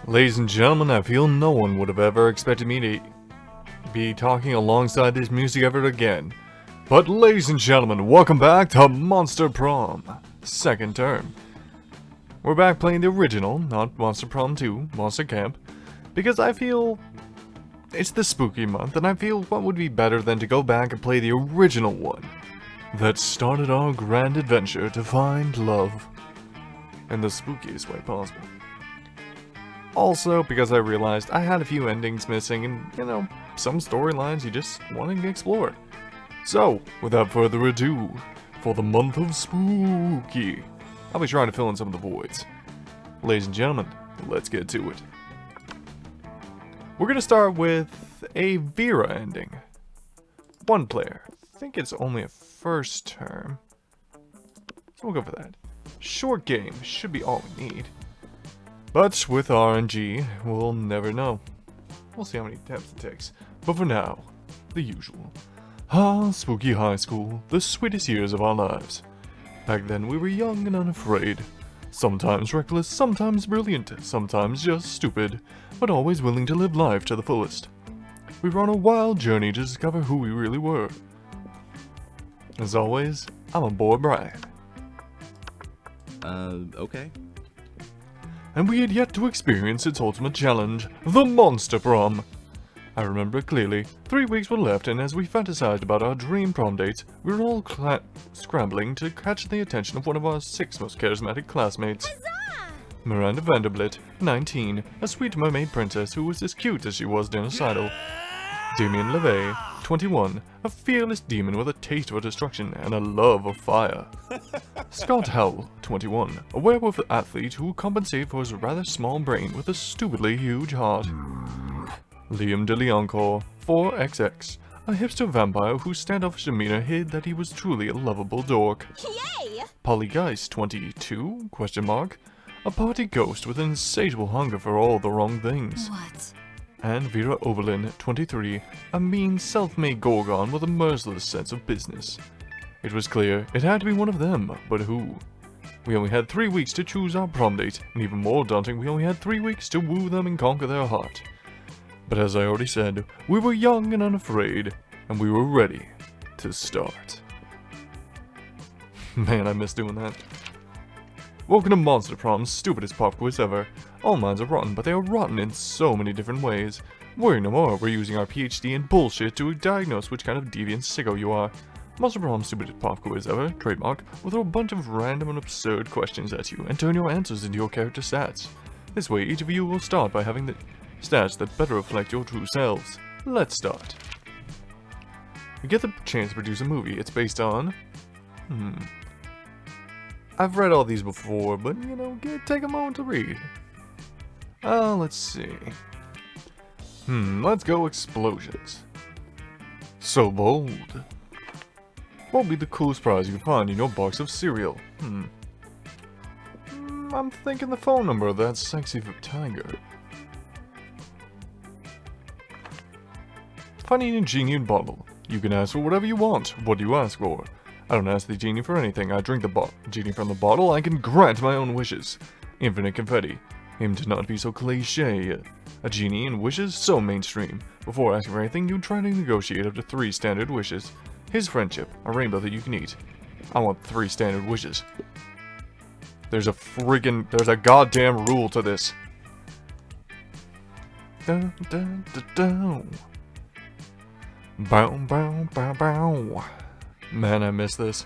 Ladies and gentlemen, I feel no one would have ever expected me to be talking alongside this music ever again. But ladies and gentlemen, welcome back to Monster Prom, second term. We're back playing the original, not Monster Prom 2, Monster Camp, because I feel it's the spooky month, and I feel what would be better than to go back and play the original one that started our grand adventure to find love in the spookiest way possible. Also, because I realized I had a few endings missing and, you know, some storylines you just want to explore. So, without further ado, for the month of spooky, I'll be trying to fill in some of the voids. Ladies and gentlemen, let's get to it. We're going to start with a Vera ending. One player. I think it's only a first term. So we'll go for that. Short game should be all we need. But with RNG, we'll never know. We'll see how many attempts it takes. But for now, the usual. Spooky high school, the sweetest years of our lives. Back then we were young and unafraid. Sometimes reckless, sometimes brilliant, sometimes just stupid, but always willing to live life to the fullest. We were on a wild journey to discover who we really were. As always, I'm on board Brian. Okay. And we had yet to experience its ultimate challenge, the Monster Prom. I remember clearly, 3 weeks were left, and as we fantasized about our dream prom dates, we were all scrambling to catch the attention of one of our 6 most charismatic classmates. Huzzah! Miranda Vanderbilt, 19, a sweet mermaid princess who was as cute as she was genocidal. Damien LeVay, 21, a fearless demon with a taste for destruction and a love of fire. Scott Howell, 21, a werewolf athlete who compensated for his rather small brain with a stupidly huge heart. Liam DeLeoncourt, 4XX, a hipster vampire whose standoffish demeanor hid that he was truly a lovable dork. Yay! Polly Geist, 22, a party ghost with an insatiable hunger for all the wrong things. What? And Vera Overlin, 23, a mean, self-made gorgon with a merciless sense of business. It was clear it had to be one of them, but who? We only had 3 weeks to choose our prom date, and even more daunting, we only had 3 weeks to woo them and conquer their heart. But as I already said, we were young and unafraid, and we were ready to start. Man, I miss doing that. Welcome to Monster Prom's stupidest pop quiz ever. All minds are rotten, but they are rotten in so many different ways. Worry no more, we're using our PhD in bullshit to diagnose which kind of deviant sicko you are. Monster Prom's stupidest pop quiz ever, trademark, will throw a bunch of random and absurd questions at you and turn your answers into your character stats. This way, each of you will start by having the stats that better reflect your true selves. Let's start. You get the chance to produce a movie. It's based on... I've read all these before, but, you know, take a moment to read. Let's see. Let's go explosions. So bold. What would be the coolest prize you can find in your box of cereal? I'm thinking the phone number of that sexy tiger. Finding a genie bottle. You can ask for whatever you want. What do you ask for? I don't ask the genie for anything. I drink the genie from the bottle. I can grant my own wishes. Infinite confetti. Him to not be so cliche. A genie and wishes so mainstream. Before asking for anything, you try to negotiate up to 3 standard wishes. His friendship. A rainbow that you can eat. I want 3 standard wishes. There's a goddamn rule to this. Dun, dun, dun, dun. Bow, bow, bow, bow. Man, I miss this.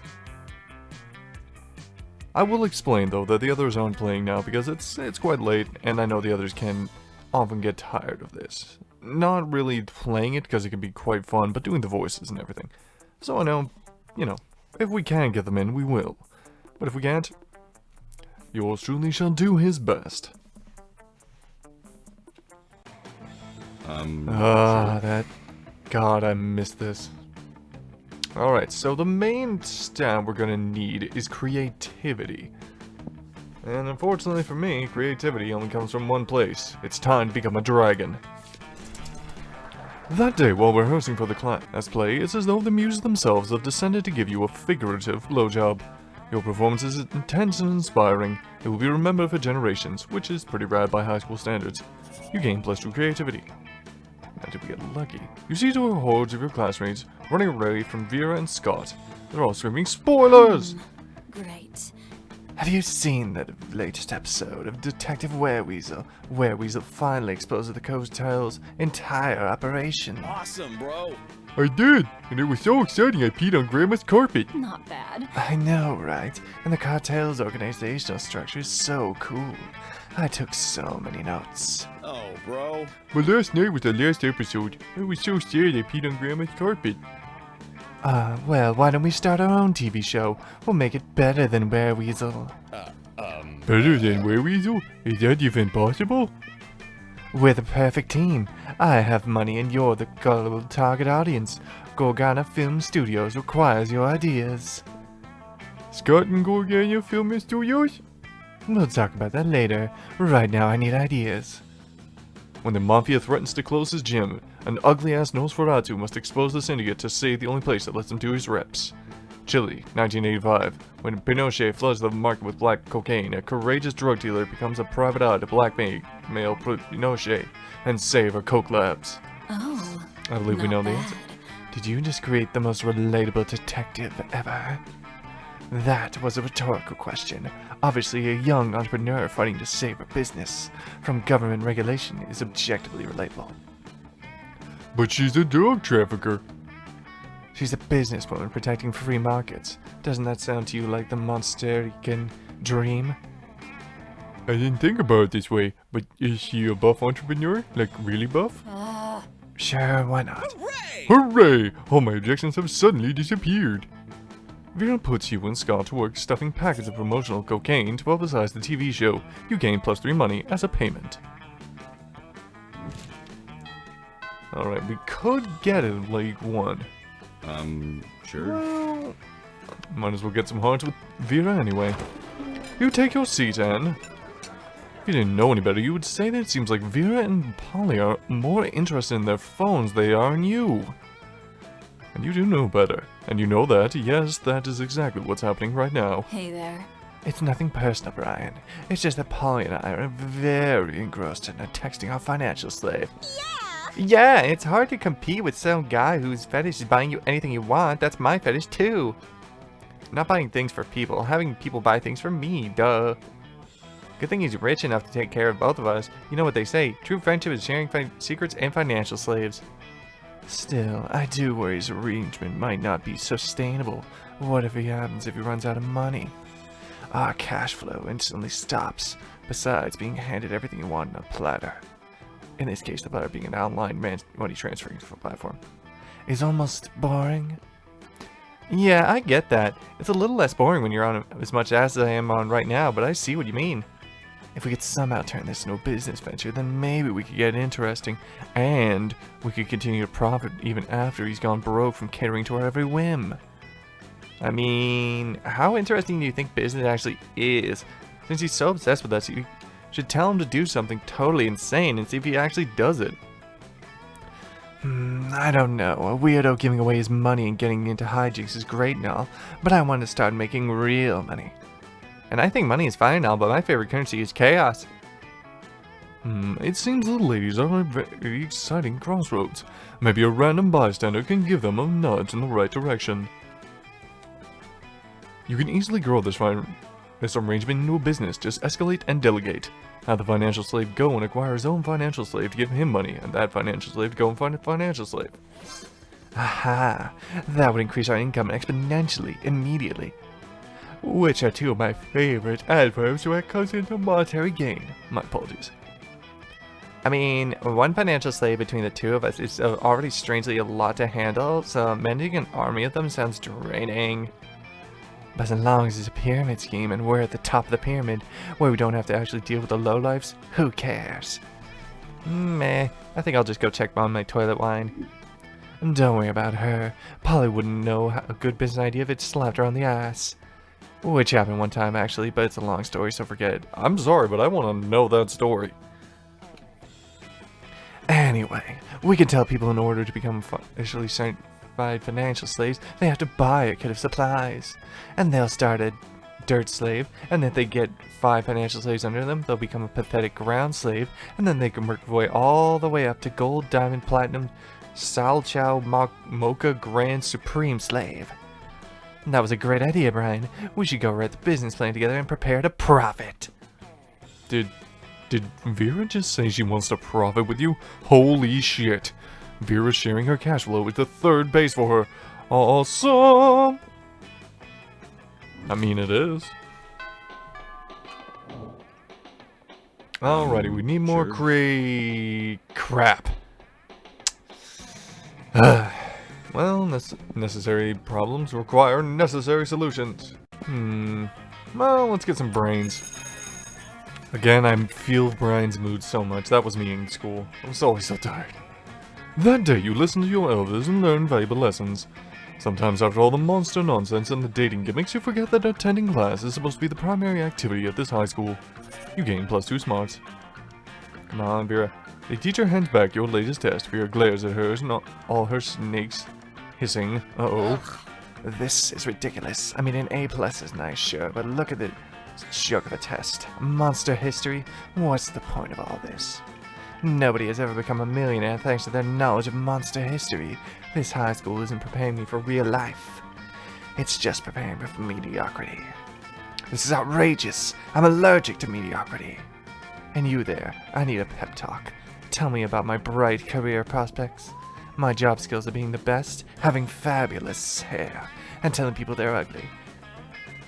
I will explain, though, that the others aren't playing now because it's quite late, and I know the others can often get tired of this. Not really playing it because it can be quite fun, but doing the voices and everything. So I know, you know, if we can get them in, we will. But if we can't, yours truly shall do his best. God, I missed this. Alright, so the main stat we're gonna need is creativity. And unfortunately for me, creativity only comes from one place. It's time to become a dragon. That day, while rehearsing for the class play, it's as though the muses themselves have descended to give you a figurative blowjob. Your performance is intense and inspiring. It will be remembered for generations, which is pretty rad by high school standards. You gain +2 creativity. Now did we get lucky? You see two hordes of your classmates running away from Vera and Scott. They're all screaming, "Spoilers!" Great. Have you seen the latest episode of Detective Wereweasel? Wereweasel finally exposes the cartel's entire operation. Awesome, bro. I did, and it was so exciting I peed on Grandma's carpet. Not bad. I know, right? And the cartel's organizational structure is so cool. I took so many notes. Oh, bro. But last night was the last episode. I was so sad I peed on Grandma's carpet. Well, why don't we start our own TV show? We'll make it better than Wereweasel. Better than Wereweasel? Is that even possible? We're the perfect team. I have money and you're the gullible target audience. Gorgana Film Studios requires your ideas. Scott and Gorgana Film Studios? We'll talk about that later. Right now I need ideas. When the Mafia threatens to close his gym, an ugly-ass Nosferatu must expose the syndicate to save the only place that lets him do his reps. Chile, 1985. When Pinochet floods the market with black cocaine, a courageous drug dealer becomes a private eye to blackmail Pinochet and save our coke labs. Oh. I believe we not know the bad. answer. Did you just create the most relatable detective ever? That was a rhetorical question. Obviously, a young entrepreneur fighting to save her business from government regulation is objectively relatable. But she's a drug trafficker. She's a businesswoman protecting free markets. Doesn't that sound to you like the Monsterican dream? I didn't think about it this way, but is she a buff entrepreneur? Like, really buff? Sure, why not? Hooray! Hooray! All my objections have suddenly disappeared. Vera puts you and Scott to work stuffing packets of promotional cocaine to publicize the TV show. You gain +3 money as a payment. Alright, we could get it in League 1. Sure. Well, might as well get some hearts with Vera anyway. You take your seat, Anne. If you didn't know any better, you would say that it seems like Vera and Polly are more interested in their phones than they are in you. And you do know better. And you know that, yes, that is exactly what's happening right now. Hey there. It's nothing personal, Brian. It's just that Polly and I are very engrossed in texting our financial slave. Yeah, it's hard to compete with some guy whose fetish is buying you anything you want. That's my fetish too. Not buying things for people, having people buy things for me, duh. Good thing he's rich enough to take care of both of us. You know what they say, true friendship is sharing secrets and financial slaves. Still, I do worry his arrangement might not be sustainable. What if he happens if he runs out of money? Our cash flow instantly stops, besides being handed everything you want in a platter. In this case, the platter being an online money transferring platform. Is almost boring? Yeah, I get that. It's a little less boring when you're on as much as I am on right now, but I see what you mean. If we could somehow turn this into a business venture, then maybe we could get interesting, and we could continue to profit even after he's gone broke from catering to our every whim. I mean, how interesting do you think business actually is? Since he's so obsessed with us, you should tell him to do something totally insane and see if he actually does it. I don't know. A weirdo giving away his money and getting into hijinks is great and all, but I want to start making real money. And I think money is fine and all, but my favorite currency is chaos. It seems the ladies are at a very exciting crossroads. Maybe a random bystander can give them a nudge in the right direction. You can easily grow this arrangement into a business. Just escalate and delegate. Have the financial slave go and acquire his own financial slave to give him money, and that financial slave to go and find a financial slave. Aha! That would increase our income exponentially, immediately. Which are two of my favorite adverbs when it comes into monetary gain. My apologies. I mean, one financial slave between the two of us is already strangely a lot to handle, so managing an army of them sounds draining. But as long as it's a pyramid scheme and we're at the top of the pyramid, where we don't have to actually deal with the lowlifes, who cares? Meh, I think I'll just go check on my toilet wine. And don't worry about her. Polly wouldn't know a good business idea if it slapped her on the ass. Which happened one time actually, but it's a long story, so forget it. I'm sorry, but I want to know that story. Anyway, we can tell people in order to become officially certified financial slaves, they have to buy a kit of supplies. And they'll start dirt slave, and if they get 5 financial slaves under them, they'll become a pathetic ground slave, and then they can work their way all the way up to gold, diamond, platinum, Sal Chow Mocha Grand Supreme Slave. That was a great idea, Brian. We should go write the business plan together and prepare to profit. Did Vera just say she wants to profit with you? Holy shit. Vera's sharing her cash flow with the third base for her. Awesome! I mean, it is. Alrighty, we need more crap. Well, necessary problems require necessary solutions. Well, let's get some brains. Again, I feel Brian's mood so much. That was me in school. I was always so tired. That day, you listened to your elders and learned valuable lessons. Sometimes after all the monster nonsense and the dating gimmicks, you forget that attending class is supposed to be the primary activity at this high school. You gain +2 smarts. Come on, Vera. The teacher hands back your latest test. Vera glares at hers and all her snakes hissing. Uh-oh. This is ridiculous. I mean, an A+ is nice, sure, but look at the joke of a test. Monster history? What's the point of all this? Nobody has ever become a millionaire thanks to their knowledge of monster history. This high school isn't preparing me for real life. It's just preparing me for mediocrity. This is outrageous. I'm allergic to mediocrity. And you there, I need a pep talk. Tell me about my bright career prospects. My job skills are being the best, having fabulous hair, and telling people they're ugly.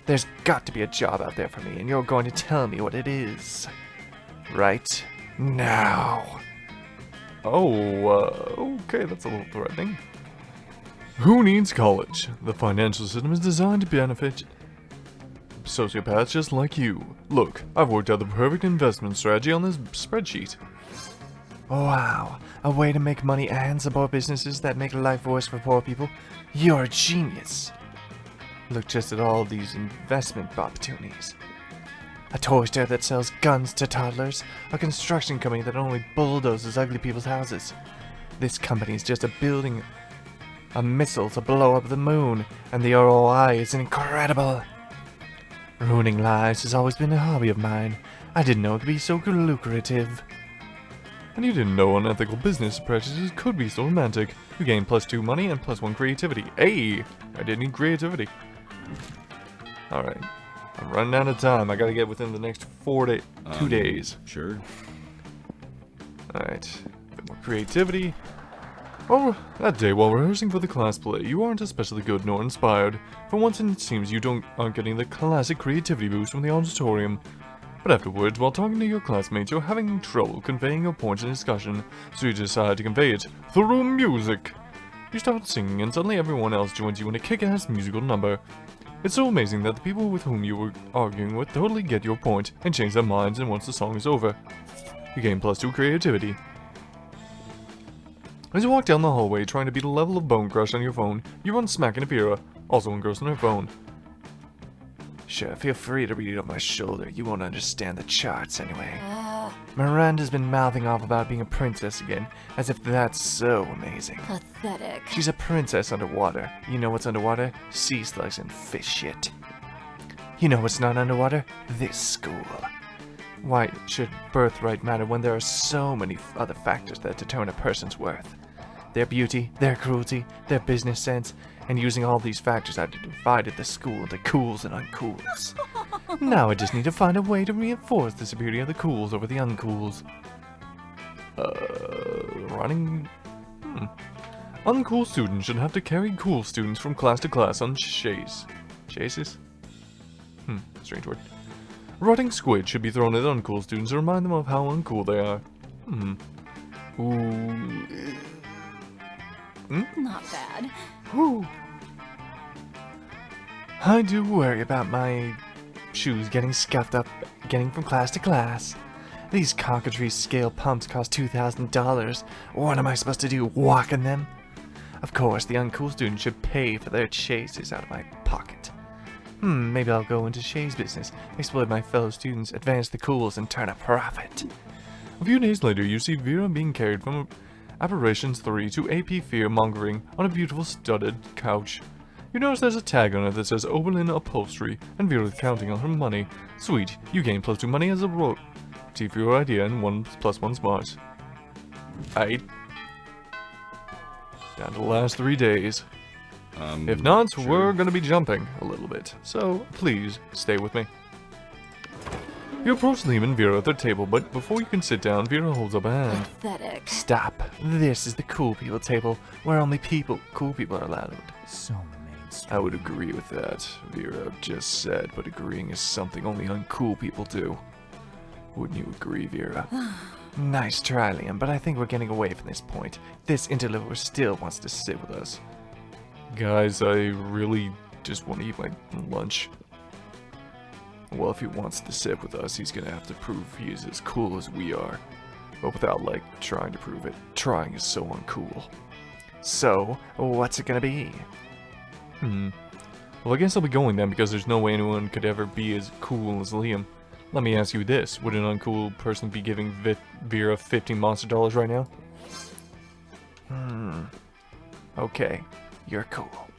There's got to be a job out there for me, and you're going to tell me what it is. Right now. Oh, okay, that's a little threatening. Who needs college? The financial system is designed to benefit sociopaths just like you. Look, I've worked out the perfect investment strategy on this spreadsheet. Wow, a way to make money and support businesses that make life worse for poor people? You're a genius. Look just at all these investment opportunities. A toy store that sells guns to toddlers, a construction company that only bulldozes ugly people's houses. This company is just building a missile to blow up the moon, and the ROI is incredible. Ruining lives has always been a hobby of mine. I didn't know it could be so lucrative. And you didn't know unethical business practices could be so romantic. You gain +2 money and +1 creativity. Hey, I did need creativity. Alright, I'm running out of time. I gotta get within the next 2 days. Sure. Alright, a bit more creativity. Oh, that day while rehearsing for the class play, you aren't especially good nor inspired. For once it seems you aren't getting the classic creativity boost from the auditorium. But afterwards, while talking to your classmates, you're having trouble conveying your points in discussion, so you decide to convey it through music. You start singing and suddenly everyone else joins you in a kick-ass musical number. It's so amazing that the people with whom you were arguing with totally get your point and change their minds and once the song is over. You gain +2 creativity. As you walk down the hallway trying to beat a level of Bone Crush on your phone, you run smack into Vera, also engrossed in her phone. Sure, feel free to read it on my shoulder. You won't understand the charts anyway. Miranda's been mouthing off about being a princess again, as if that's so amazing. Pathetic. She's a princess underwater. You know what's underwater? Sea slugs and fish shit. You know what's not underwater? This school. Why should birthright matter when there are so many other factors that determine a person's worth? Their beauty, their cruelty, their business sense, and using all these factors I've divided the school into cools and uncools. Now I just need to find a way to reinforce the superiority of the cools over the uncools. Running... Uncool students should have to carry cool students from class to class on chases. Chases? Strange word. Rotting squid should be thrown at uncool students to remind them of how uncool they are. Ooh... Not bad. Whew. I do worry about my shoes getting scuffed up getting from class to class. These cockatrice scale pumps cost $2,000. What am I supposed to do, walk in them? Of course, the uncool students should pay for their chases out of my pocket. Maybe I'll go into Shay's business, exploit my fellow students, advance the cools, and turn a profit. A few days later, you see Vera being carried from Apparitions 3 to AP Fear Mongering on a beautiful studded couch. You notice there's a tag on it that says Oberlin Upholstery, and Vera is counting on her money. Sweet, you gain +2 money as a royalty for your idea and 1+1 smarts. Aight. Down to the last 3 days. If not, sure. we're gonna be jumping a little bit, so please stay with me. You approach Liam and Vera at their table, but before you can sit down, Vera holds up a hand. Pathetic. Stop. This is the cool people table, where only cool people are allowed. So mainstream. I would agree with that, Vera just said, but agreeing is something only uncool people do. Wouldn't you agree, Vera? Nice try, Liam, but I think we're getting away from this point. This interloper still wants to sit with us. Guys, I really just want to eat my lunch. Well, if he wants to sit with us, he's gonna have to prove he is as cool as we are. But without, like, trying to prove it. Trying is so uncool. So, what's it gonna be? Well, I guess I'll be going then, because there's no way anyone could ever be as cool as Liam. Let me ask you this. Would an uncool person be giving Vera 15 monster dollars right now? Okay, you're cool.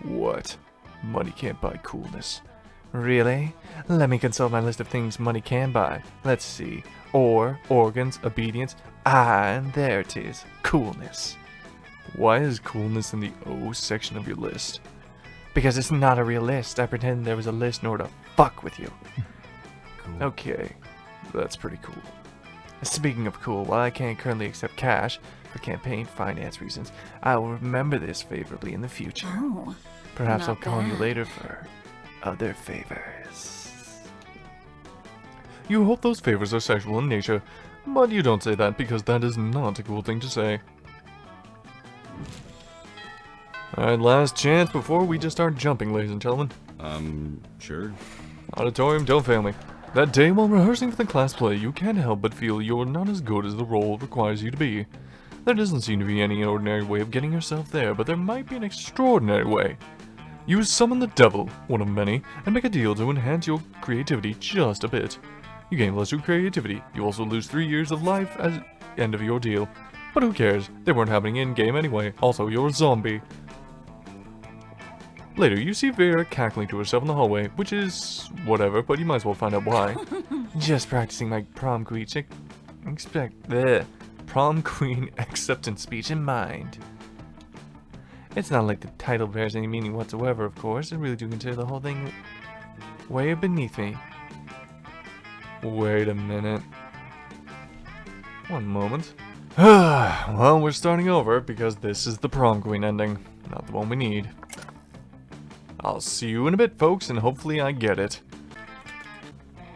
What? Money can't buy coolness. Really? Let me consult my list of things money can buy. Let's see. Ore, organs, obedience. And there it is. Coolness. Why is coolness in the O section of your list? Because it's not a real list. I pretend there was a list in order to fuck with you. Cool. Okay, that's pretty cool. Speaking of cool, while I can't currently accept cash for campaign finance reasons, I will remember this favorably in the future. Oh. Perhaps not I'll call you bad. later for other favors. You hope those favors are sexual in nature, but you don't say that because that is not a cool thing to say. Alright, last chance before we just start jumping, ladies and gentlemen. Sure. Auditorium, don't fail me. That day while rehearsing for the class play, you can't help but feel you're not as good as the role requires you to be. There doesn't seem to be any ordinary way of getting yourself there, but there might be an extraordinary way. You summon the devil, one of many, and make a deal to enhance your creativity just a bit. You gain +2 creativity. You also lose 3 years of life as end of your deal. But who cares? They weren't happening in-game anyway. Also, you're a zombie. Later, you see Vera cackling to herself in the hallway, which is whatever, but you might as well find out why. Just practicing my prom queen acceptance speech in mind. It's not like the title bears any meaning whatsoever, of course. I really do consider the whole thing way beneath me. Wait a minute. One moment. Well, we're starting over because this is the prom queen ending, not the one we need. I'll see you in a bit, folks, and hopefully I get it.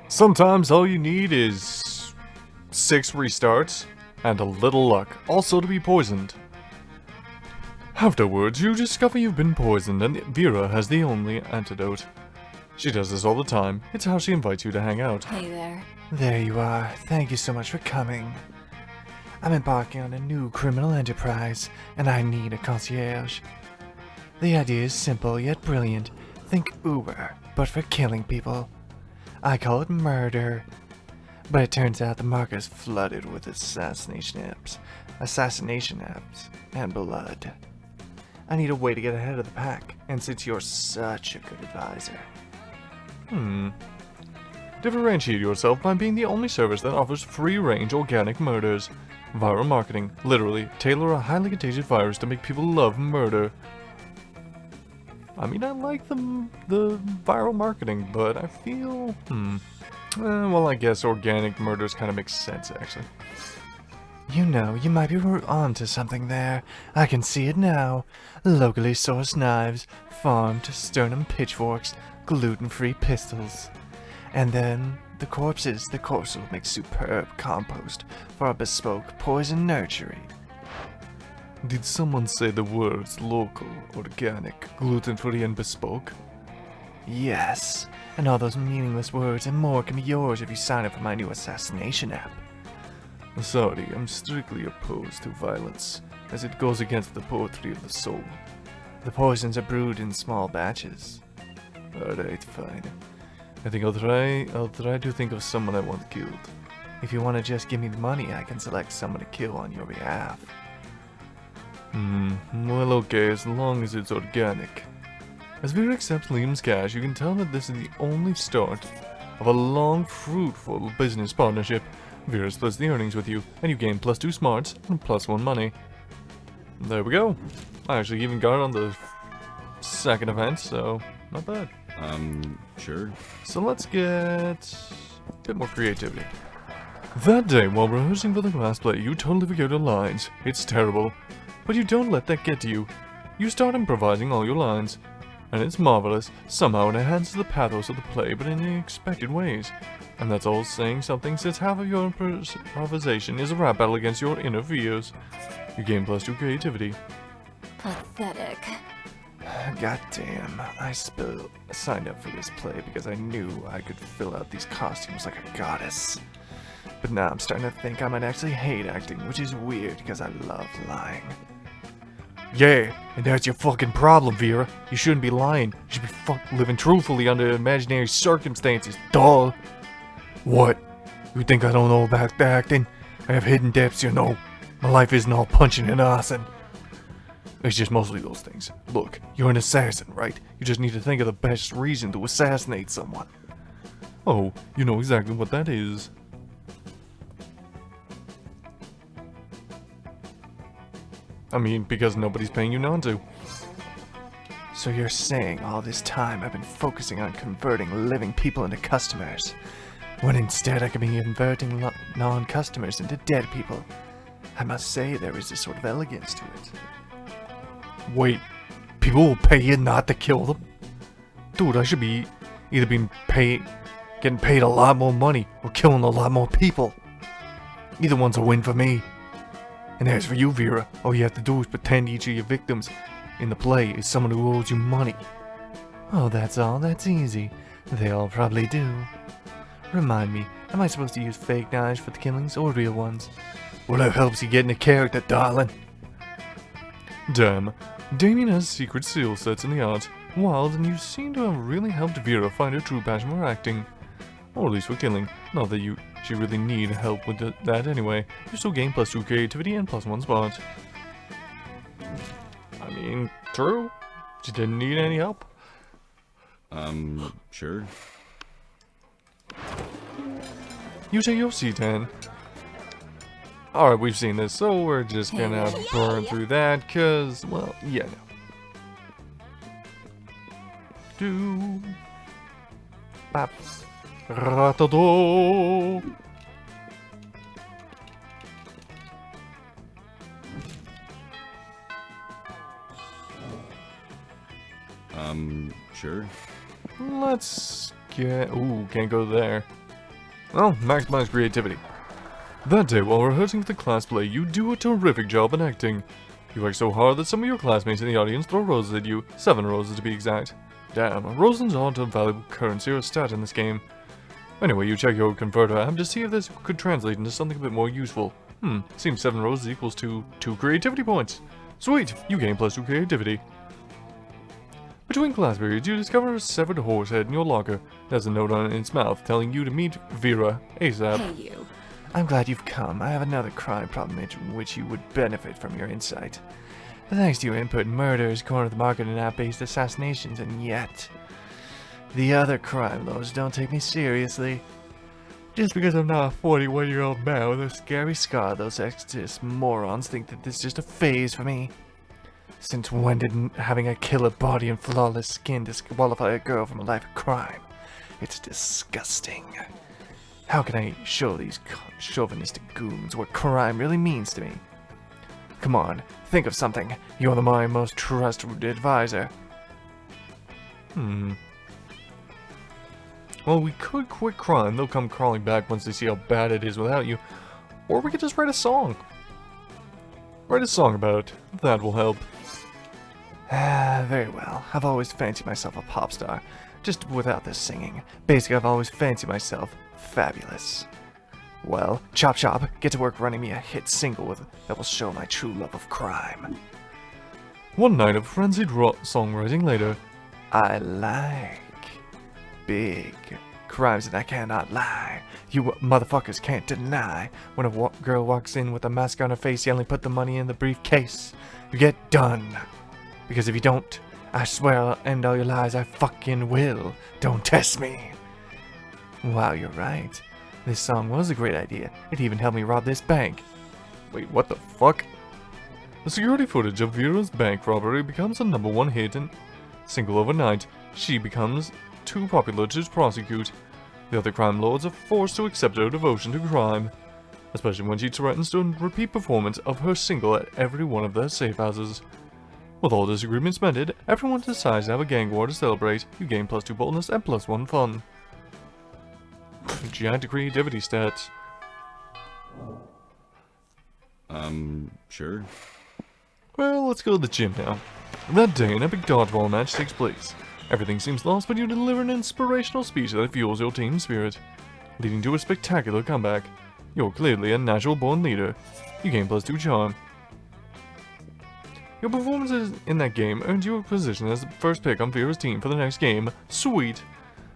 Sometimes all you need is 6 restarts and a little luck, also to be poisoned. Afterwards, you discover you've been poisoned and Vera has the only antidote. She does this all the time. It's how she invites you to hang out. Hey there. There you are. Thank you so much for coming. I'm embarking on a new criminal enterprise, and I need a concierge. The idea is simple yet brilliant. Think Uber, but for killing people. I call it murder. But it turns out the market is flooded with assassination apps, and blood. I need a way to get ahead of the pack, and since you're such a good advisor. Differentiate yourself by being the only service that offers free-range organic murders. Viral marketing. Literally, tailor a highly contagious virus to make people love murder. I mean, I like the viral marketing, but I feel, well, I guess organic murders kind of makes sense, actually. You know, you might be onto something there. I can see it now. Locally sourced knives, farmed sternum pitchforks, gluten-free pistols. And then the corpses will make superb compost for a bespoke poison nursery. Did someone say the words local, organic, gluten-free, and bespoke? Yes, and all those meaningless words and more can be yours if you sign up for my new assassination app. Sorry, I'm strictly opposed to violence, as it goes against the poetry of the soul. The poisons are brewed in small batches. Alright, fine. I think I'll try to think of someone I want killed. If you want to just give me the money, I can select someone to kill on your behalf. Well, okay, as long as it's organic. As Vera accepts Liam's cash, you can tell that this is the only start of a long, fruitful business partnership. Vera splits the earnings with you, and you gain +2 smarts and +1 money. There we go. I actually even got it on the second event, so not bad. Sure. So let's get a bit more creativity. That day, while rehearsing for the class play, you totally forget your lines. It's terrible. But you don't let that get to you. You start improvising all your lines. And it's marvelous. Somehow it enhances the pathos of the play, but in unexpected ways. And that's all saying something, since half of your improvisation is a rap battle against your inner fears. You gain +2 creativity. Pathetic. Goddamn, I signed up for this play because I knew I could fill out these costumes like a goddess. But now I'm starting to think I might actually hate acting, which is weird because I love lying. Yeah, and that's your fucking problem, Vera. You shouldn't be lying. You should be living truthfully under imaginary circumstances. Duh. What? You think I don't know about acting? I have hidden depths, you know. My life isn't all punching and arsing. It's just mostly those things. Look, you're an assassin, right? You just need to think of the best reason to assassinate someone. Oh, you know exactly what that is. I mean, because nobody's paying you not to. So you're saying all this time I've been focusing on converting living people into customers, when instead I could be converting non-customers into dead people. I must say there is a sort of elegance to it. Wait, people will pay you not to kill them? Dude, I should be either getting paid a lot more money or killing a lot more people. Either one's a win for me. And as for you, Vera, all you have to do is pretend each of your victims in the play is someone who owes you money. Oh, that's all? That's easy. They all probably do. Remind me, am I supposed to use fake knives for the killings or real ones? Whatever helps you get into character, darling. Damn, Damien has secret skill sets in the arts. Wild, and you seem to have really helped Vera find her true passion for acting. Or at least for killing. Not that she really need help with that anyway. You still gain +2 creativity and +1 spot. I mean, true. She didn't need any help. Sure. You take your C10. Alright, we've seen this, so we're just gonna burn through that, cause, well, yeah, no. Do. Bap. Ratado. Sure. Let's get... Ooh, can't go there. Well, maximize creativity. That day, while rehearsing for the class play, you do a terrific job in acting. You act so hard that some of your classmates in the audience throw roses at you. 7 roses to be exact. Damn, roses aren't a valuable currency or stat in this game. Anyway, you check your converter app to see if this could translate into something a bit more useful. Seems 7 roses equals to 2 creativity points. Sweet, you gain +2 creativity. Between class periods, you discover a severed horse head in your locker. There's a note on its mouth telling you to meet Vera ASAP. Hey, you. I'm glad you've come. I have another crime problem in which you would benefit from your insight. Thanks to your input, murders, corner of the market, and app-based assassinations, and yet... the other crime laws don't take me seriously. Just because I'm not a 41-year-old man with a scary scar, those sexist morons think that this is just a phase for me. Since when did having a killer body and flawless skin disqualify a girl from a life of crime? It's disgusting. How can I show these chauvinistic goons what crime really means to me? Come on, think of something. You're my most trusted advisor. Well, we could quit crime. They'll come crawling back once they see how bad it is without you. Or we could just write a song. Write a song about it. That will help. Very well. I've always fancied myself a pop star, just without the singing. Basically, I've always fancied myself fabulous. Well, chop chop, get to work running me a hit single that will show my true love of crime. One night of frenzied songwriting later. I like big crimes that I cannot lie. You motherfuckers can't deny. When a girl walks in with a mask on her face yelling, "Put the money in the briefcase," you get done. Because if you don't, I swear I'll end all your lies, I fucking will. Don't test me. Wow, you're right. This song was a great idea. It even helped me rob this bank. Wait, what the fuck? The security footage of Vera's bank robbery becomes a #1 hit and single overnight. She becomes too popular to prosecute. The other crime lords are forced to accept her devotion to crime, especially when she threatens to repeat performance of her single at every one of their safe houses. With all disagreements mended, everyone decides to have a gang war to celebrate. You gain +2 boldness and +1 fun. Giant creativity stats. Sure. Well, let's go to the gym now. That day, an epic dodgeball match takes place. Everything seems lost, but you deliver an inspirational speech that fuels your team spirit, leading to a spectacular comeback. You're clearly a natural-born leader. You gain +2 charm. Your performances in that game earned you a position as the first pick on Vera's team for the next game. Sweet!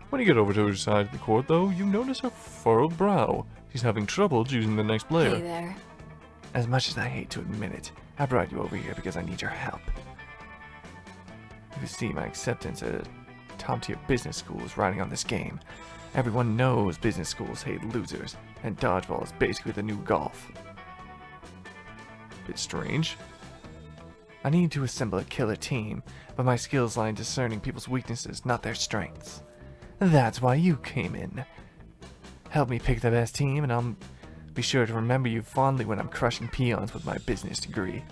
When you get over to her side of the court, though, you notice her furrowed brow. She's having trouble choosing the next player. Hey there. As much as I hate to admit it, I brought you over here because I need your help. You see, my acceptance at a top-tier business school is riding on this game. Everyone knows business schools hate losers, and dodgeball is basically the new golf. Bit strange. I need to assemble a killer team, but my skills lie in discerning people's weaknesses, not their strengths. That's why you came in. Help me pick the best team, and I'll be sure to remember you fondly when I'm crushing peons with my business degree.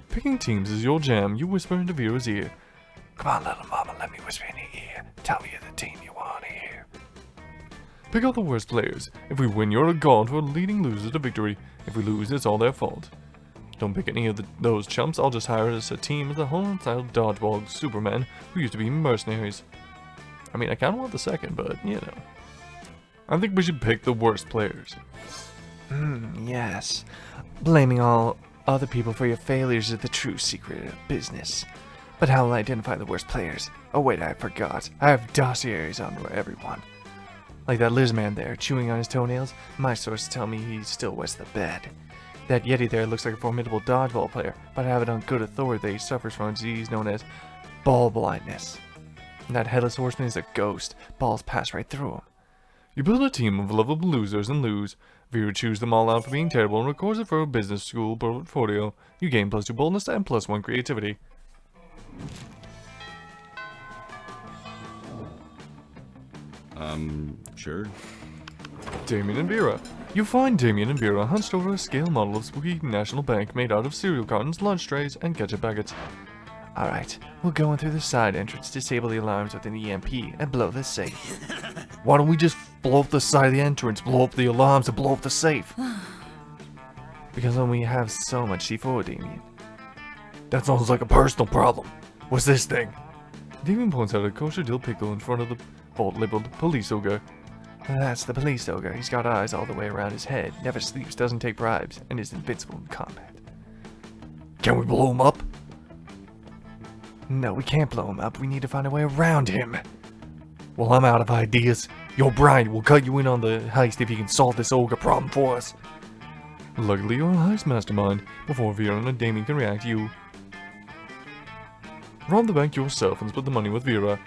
Picking teams is your jam. You whisper into Vera's ear. Come on, little mama, let me whisper in your ear. Tell me the team you want to hear. Pick out the worst players. If we win, you're a god for leading losers to victory. If we lose, it's all their fault. Don't pick any of those chumps. I'll just hire us a team as a whole-style dodgeball supermen who used to be mercenaries. I mean, I kind of want the second, but, you know. I think we should pick the worst players. Yes. Blaming all other people for your failures is the true secret of business. But how will I identify the worst players? Oh wait, I forgot. I have dossiers on everyone. Like that lizman there, chewing on his toenails. My sources tell me he still wets the bed. That Yeti there looks like a formidable dodgeball player, but I have it on good authority that he suffers from a disease known as ball blindness. And that headless horseman is a ghost. Balls pass right through him. You build a team of lovable losers and lose. Vera chews them all out for being terrible and records it for a business school portfolio. You gain +2 boldness and +1 creativity. Sure. Damien and Vera. You find Damien and Vera hunched over a scale model of Spooky National Bank made out of cereal cartons, lunch trays, and ketchup packets. Alright, we'll go in through the side entrance, disable the alarms with an EMP, and blow the safe. Why don't we just blow up the side of the entrance, blow up the alarms, and blow up the safe? Because when we have so much C4, Damien. That sounds like a personal problem. What's this thing? Damien points out a kosher dill pickle in front of the vault labeled Police Ogre. That's the police ogre. He's got eyes all the way around his head, never sleeps, doesn't take bribes, and is invincible in combat. Can we blow him up? No, we can't blow him up. We need to find a way around him. Well, I'm out of ideas. Your Brian will cut you in on the heist if you can solve this ogre problem for us. Luckily, you're a heist mastermind. Before Vera and Damien can react, you rob the bank yourself and split the money with Vera.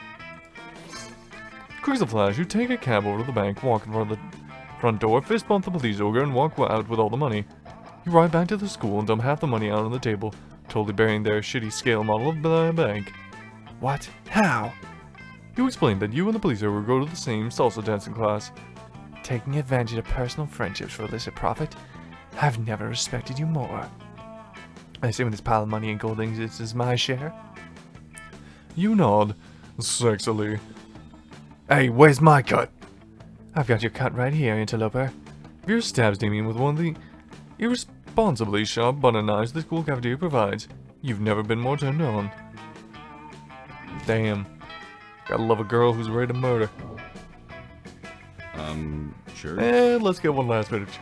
Quick as a flash, you take a cab over to the bank, walk in front of the front door, fist bump the police ogre, and walk out with all the money. You ride back to the school and dump half the money out on the table, totally burying their shitty scale model of the bank. What? How? You explain that you and the police ogre go to the same salsa dancing class. Taking advantage of personal friendships for illicit profit? I've never respected you more. I assume this pile of money and gold ingots is my share? You nod, sexily. Hey, where's my cut? I've got your cut right here, interloper. Vera stabs Damien with one of the irresponsibly sharp butter knives the school cafeteria provides. You've never been more turned on. Damn. Gotta love a girl who's ready to murder. Sure. And let's get one last bit of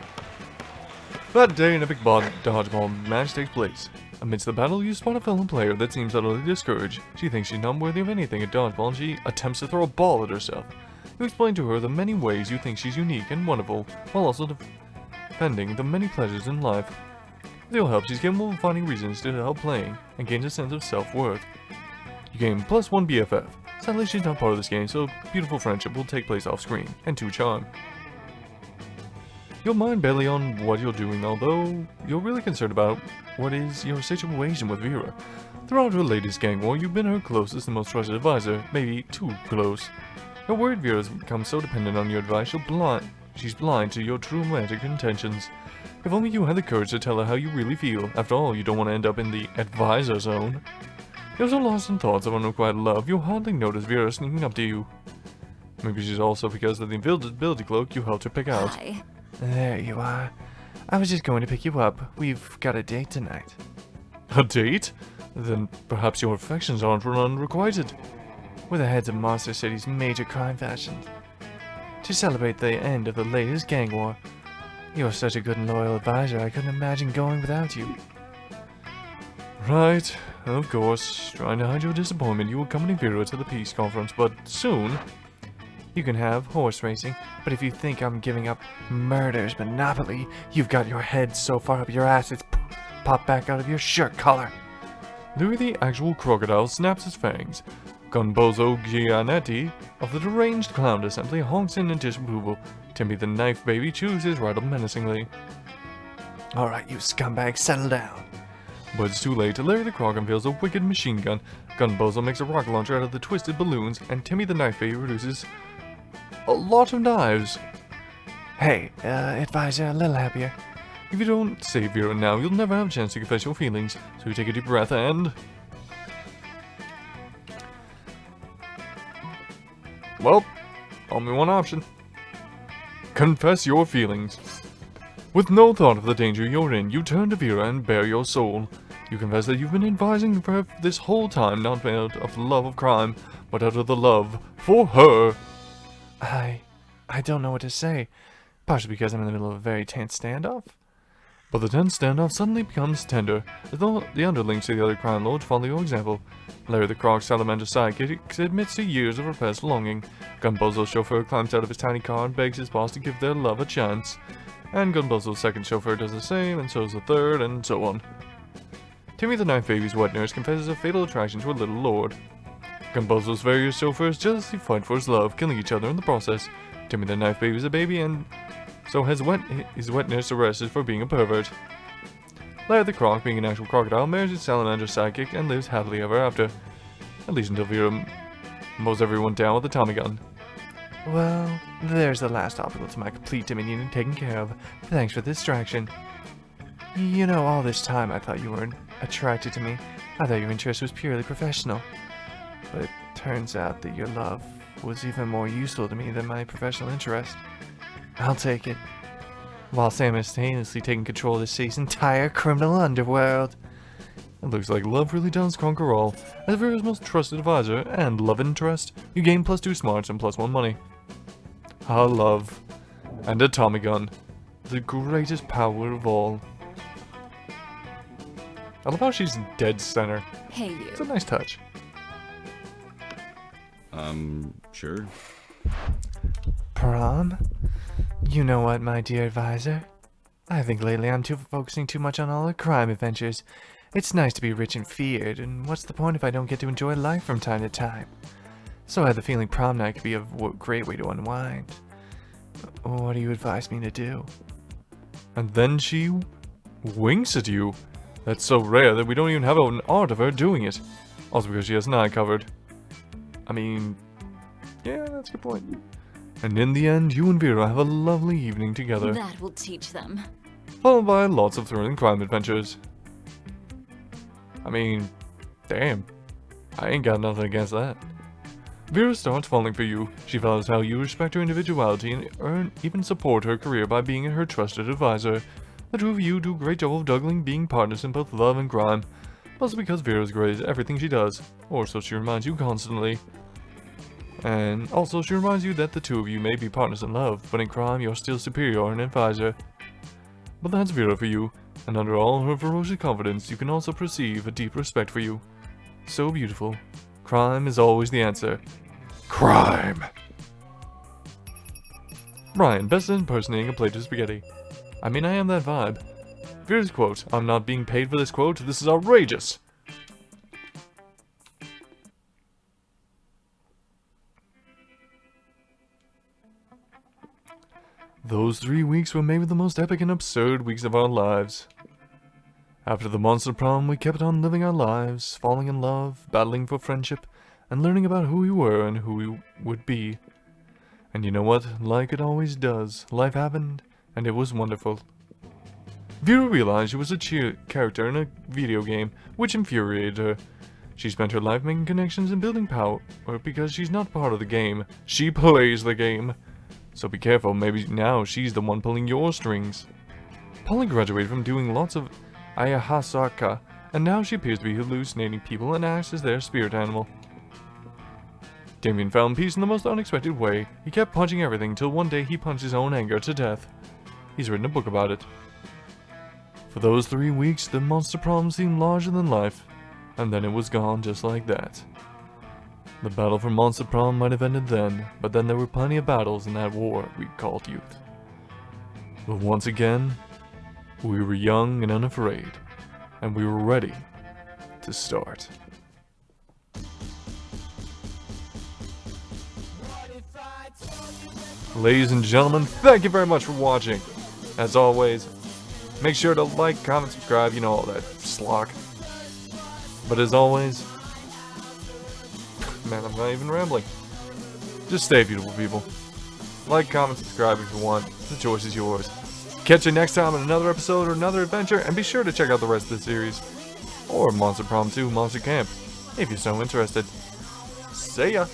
That day, an epic dodgeball match takes place. Amidst the battle, you spot a fellow player that seems utterly discouraged. She thinks she's not worthy of anything at dodgeball, and she attempts to throw a ball at herself. You explain to her the many ways you think she's unique and wonderful, while also defending the many pleasures in life. With your help, she's capable of finding reasons to help playing, and gains a sense of self-worth. You gain +1 BFF. Sadly, she's not part of this game, so beautiful friendship will take place off screen, and 2 charm. You'll mind barely on what you're doing, although you're really concerned about what is your situation with Vera. Throughout her latest gang war, you've been her closest and most trusted advisor, maybe too close. You're worried Vera's become so dependent on your advice, she's blind to your true romantic intentions. If only you had the courage to tell her how you really feel. After all, you don't want to end up in the advisor zone. You're so lost in thoughts of unrequited love, you hardly notice Vera sneaking up to you. Maybe she's also because of the invisibility cloak you helped her pick out. Hi. There you are. I was just going to pick you up. We've got a date tonight. A date? Then perhaps your affections aren't unrequited. We're the heads of Monster City's major crime factions. To celebrate the end of the latest gang war. You're such a good and loyal advisor, I couldn't imagine going without you. Right, of course. Trying to hide your disappointment, you accompany Vera to the peace conference, but soon... You can have horse racing, but if you think I'm giving up murder's monopoly, you've got your head so far up your ass it's pop back out of your shirt collar. Louis the actual crocodile snaps his fangs. Gunbozo Gianetti of the deranged clown assembly honks in disapproval. Timmy the knife baby chews his rattle menacingly. Alright, you scumbag, settle down. But it's too late. Larry the Croc unveils a wicked machine gun. Gunbozo makes a rocket launcher out of the twisted balloons, and Timmy the knife baby produces a lot of knives. Hey, advisor, a little happier. If you don't save Vera now, you'll never have a chance to confess your feelings. So you take a deep breath and... Well, only one option. Confess your feelings. With no thought of the danger you're in, you turn to Vera and bare your soul. You confess that you've been advising her this whole time not out of the love of crime, but out of the love for her. I don't know what to say. Partially because I'm in the middle of a very tense standoff. But the tense standoff suddenly becomes tender, as though the underlings to the other crime lords follow your example. Larry the Croc salamander sidekick admits to years of repressed longing. Gunbozo's chauffeur climbs out of his tiny car and begs his boss to give their love a chance. And Gunbozo's second chauffeur does the same, and so does the third, and so on. Timmy the knife baby's wet nurse confesses a fatal attraction to her little lord. Gunbozo's various chauffeurs jealously fight for his love, killing each other in the process. Timmy the knife baby is a baby, and so has his wet nurse arrested for being a pervert. Larry the Croc, being an actual crocodile, marries his salamander sidekick and lives happily ever after. At least until Vera mows everyone down with a Tommy gun. Well, there's the last obstacle to my complete dominion taken care of. Thanks for the distraction. You know, all this time I thought you weren't attracted to me. I thought your interest was purely professional. But it turns out that your love was even more useful to me than my professional interest. I'll take it. While simultaneously taking control of the city's entire criminal underworld. It looks like love really does conquer all. As Vera's most trusted advisor and love interest, you gain +2 smarts and +1 money. Ah, love. And a Tommy gun. The greatest power of all. I love how she's dead center. Hey, It's a you. nice touch. Sure. Prom? You know what, my dear advisor? I think lately I'm focusing too much on all the crime adventures. It's nice to be rich and feared, and what's the point if I don't get to enjoy life from time to time? So I had the feeling prom night could be a great way to unwind. What do you advise me to do? And then she winks at you. That's so rare that we don't even have an art of her doing it. Also because she has an eye covered. I mean, yeah, that's a good point. And in the end, you and Vera have a lovely evening together, That will teach them. followed by lots of thrilling crime adventures. I mean, damn. I ain't got nothing against that. Vera starts falling for you. She values how you respect her individuality and even support her career by being her trusted advisor. The two of you do a great job of juggling being partners in both love and crime. Also because Vera's great at everything she does, or so she reminds you constantly. And also she reminds you that the two of you may be partners in love, but in crime you're still superior and advisor. But that's Vera for you, and under all her ferocious confidence you can also perceive a deep respect for you. So beautiful. Crime is always the answer. Crime! Brian, best at impersonating a plate of spaghetti. I mean, I am that vibe. Vera's quote, I'm not being paid for this quote, this is outrageous! Those 3 weeks were maybe the most epic and absurd weeks of our lives. After the Monster Prom, we kept on living our lives, falling in love, battling for friendship, and learning about who we were and who we would be. And you know what? Like it always does, life happened, and it was wonderful. Vera realized she was a character in a video game, which infuriated her. She spent her life making connections and building power, because she's not part of the game. She plays the game. So be careful, maybe now she's the one pulling your strings. Polly graduated from doing lots of ayahuasca, and now she appears to be hallucinating people and acts as their spirit animal. Damien found peace in the most unexpected way. He kept punching everything till one day he punched his own anger to death. He's written a book about it. For those 3 weeks, the Monster Prom seemed larger than life, and then it was gone just like that. The battle for Monster Prom might have ended then, but then there were plenty of battles in that war we called youth. But once again, we were young and unafraid, and we were ready to start. Ladies and gentlemen, thank you very much for watching. As always, make sure to like, comment, subscribe, you know, all that slock. But as always, man, I'm not even rambling. Just stay beautiful, people. Like, comment, subscribe if you want. The choice is yours. Catch you next time in another episode or another adventure, and be sure to check out the rest of the series. Or Monster Prom 2 Monster Camp, if you're so interested. See ya!